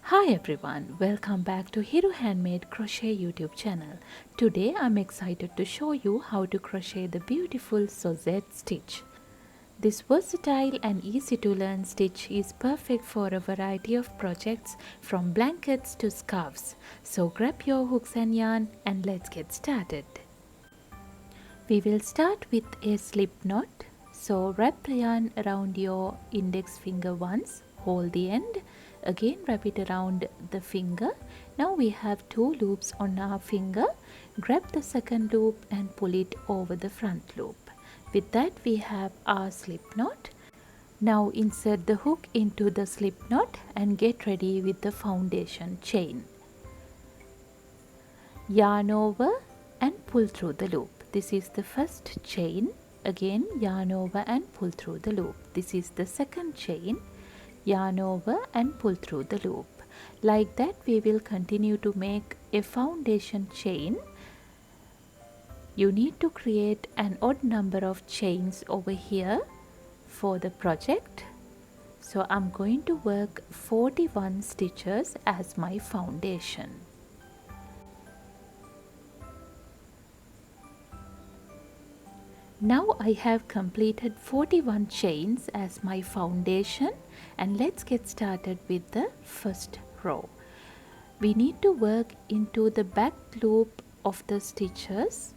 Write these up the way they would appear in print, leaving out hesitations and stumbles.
Hi everyone, welcome back to HiruHandmade Crochet YouTube channel. Today I'm excited to show you how to crochet the beautiful Suzette stitch. This versatile and easy to learn stitch is perfect for a variety of projects from blankets to scarves. So grab your hooks and yarn and let's get started. We will start with a slip knot. So wrap the yarn around your index finger once, hold the end, again wrap it around the finger. Now we have 2 loops on our finger. Grab the second loop and pull it over the front loop. With that we have our slip knot. Now insert the hook into the slip knot and get ready with the foundation chain. Yarn over and pull through the loop. This is the first chain. Again yarn over and pull through the loop. This is the second chain. Yarn over and pull through the loop. Like that we will continue to make a foundation chain. You need to create an odd number of chains over here for the project. So I'm going to work 41 stitches as my foundation. Now I have completed 41 chains as my foundation, and let's get started with the first row. We need to work into the back loop of the stitches.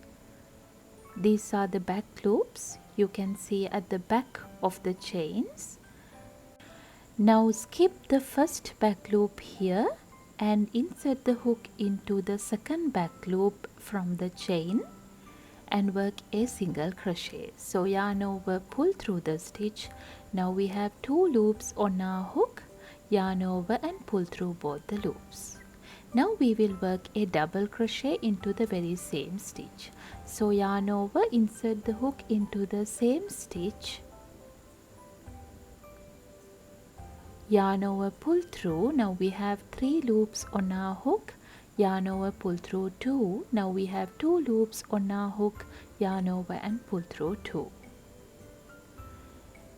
These are the back loops you can see at the back of the chains. Now skip the first back loop here and insert the hook into the second back loop from the chain and work a single crochet. So yarn over, pull through the stitch. Now we have 2 loops on our hook. Yarn over and pull through both the loops. Now we will work a double crochet into the very same stitch. So yarn over, insert the hook into the same stitch. Yarn over, pull through. Now we have 3 loops on our hook. Yarn over, pull through 2. Now we have 2 loops on our hook. Yarn over and pull through 2.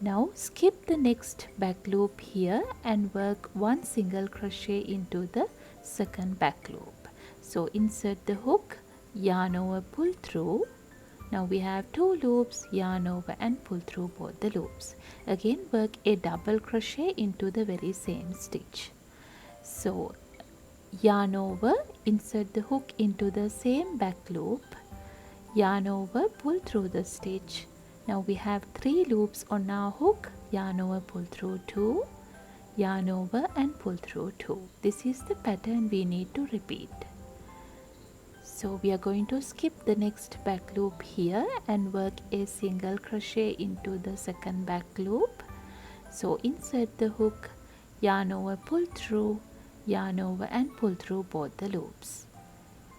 Now skip the next back loop here and work 1 single crochet into the second back loop. So insert the hook, yarn over, pull through. Now we have 2 loops, yarn over and pull through both the loops. Again work a double crochet into the very same stitch. So yarn over, insert the hook into the same back loop, yarn over, pull through the stitch. Now we have 3 loops on our hook, yarn over, pull through 2, yarn over and pull through 2. This is the pattern we need to repeat. So we are going to skip the next back loop here and work a single crochet into the second back loop. So insert the hook, yarn over, pull through, yarn over and pull through both the loops.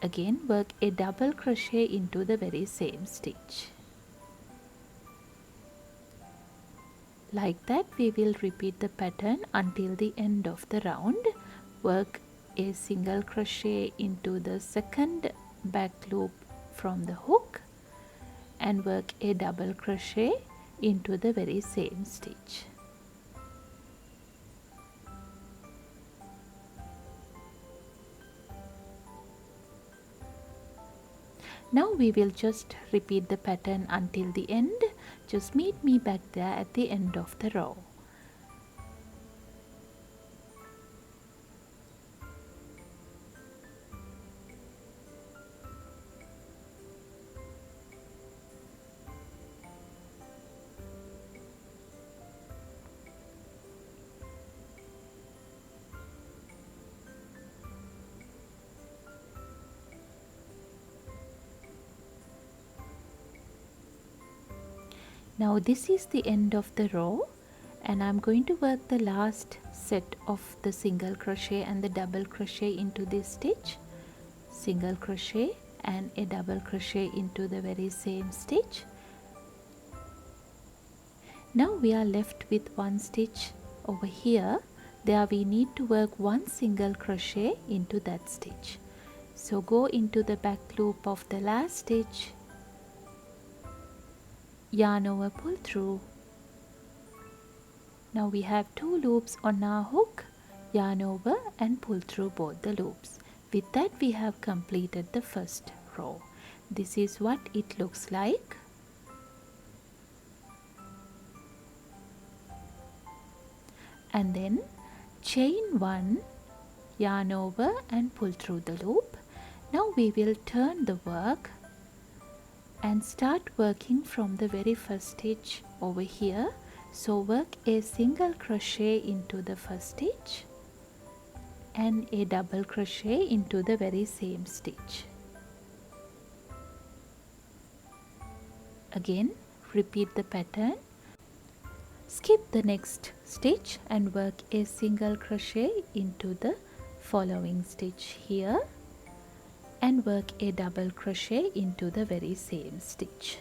Again work a double crochet into the very same stitch. Like that we will repeat the pattern until the end of the round. Work a single crochet into the second back loop from the hook and work a double crochet into the very same stitch. Now we will just repeat the pattern until the end. Just meet me back there at the end of the row. Now this is the end of the row, and I'm going to work the last set of the single crochet and the double crochet into this stitch. Single crochet and a double crochet into the very same stitch. Now we are left with 1 stitch over here. There we need to work 1 single crochet into that stitch. So go into the back loop of the last stitch, yarn over, pull through, Now we have 2 loops on our hook, yarn over and pull through both the loops. With that we have completed the first row. This is what it looks like. And then chain 1, yarn over and pull through the loop. Now we will turn the work and start working from the very first stitch over here. So work a single crochet into the first stitch and a double crochet into the very same stitch. Again repeat the pattern. Skip the next stitch and work a single crochet into the following stitch here and work a double crochet into the very same stitch.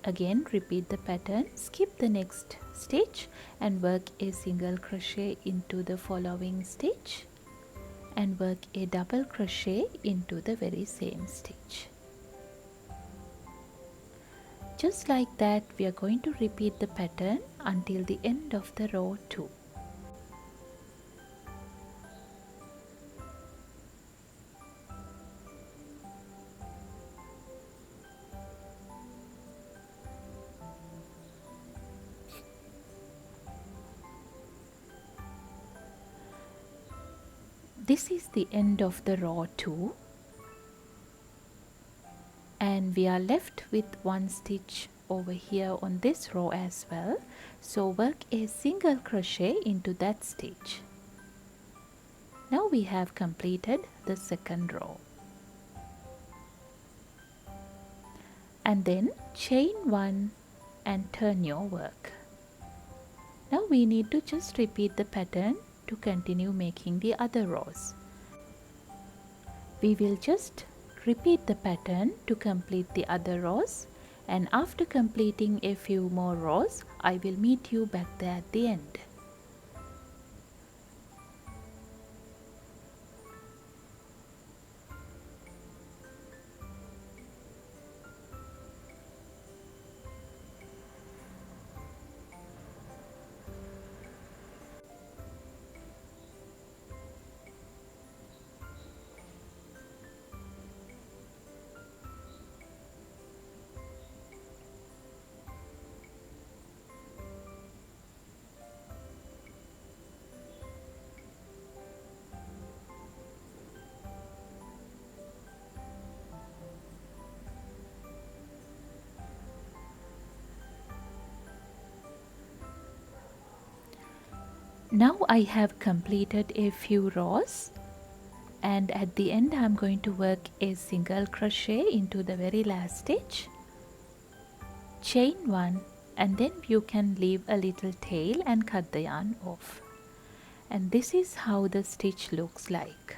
Again repeat the pattern, skip the next stitch and work a single crochet into the following stitch and work a double crochet into the very same stitch. Just like that we are going to repeat the pattern until the end of the row 2. This is the end of the row 2 and we are left with 1 stitch over here on this row as well. So work a single crochet into that stitch. Now we have completed the second row. And then chain 1 and turn your work. Now we need to just repeat the pattern to continue making the other rows. We will just repeat the pattern to complete the other rows, and after completing a few more rows I will meet you back there at the end. Now I have completed a few rows, and at the end I am going to work a single crochet into the very last stitch, chain 1, and then you can leave a little tail and cut the yarn off. And this is how the stitch looks like.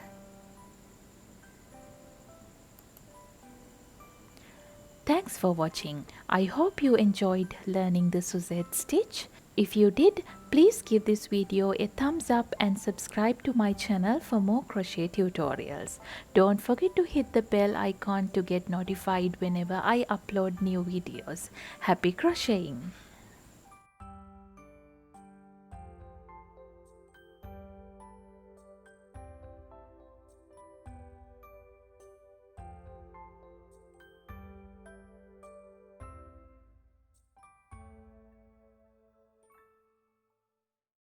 Thanks for watching. I hope you enjoyed learning the Suzette stitch. If you did, please give this video a thumbs up and subscribe to my channel for more crochet tutorials. Don't forget to hit the bell icon to get notified whenever I upload new videos. Happy crocheting!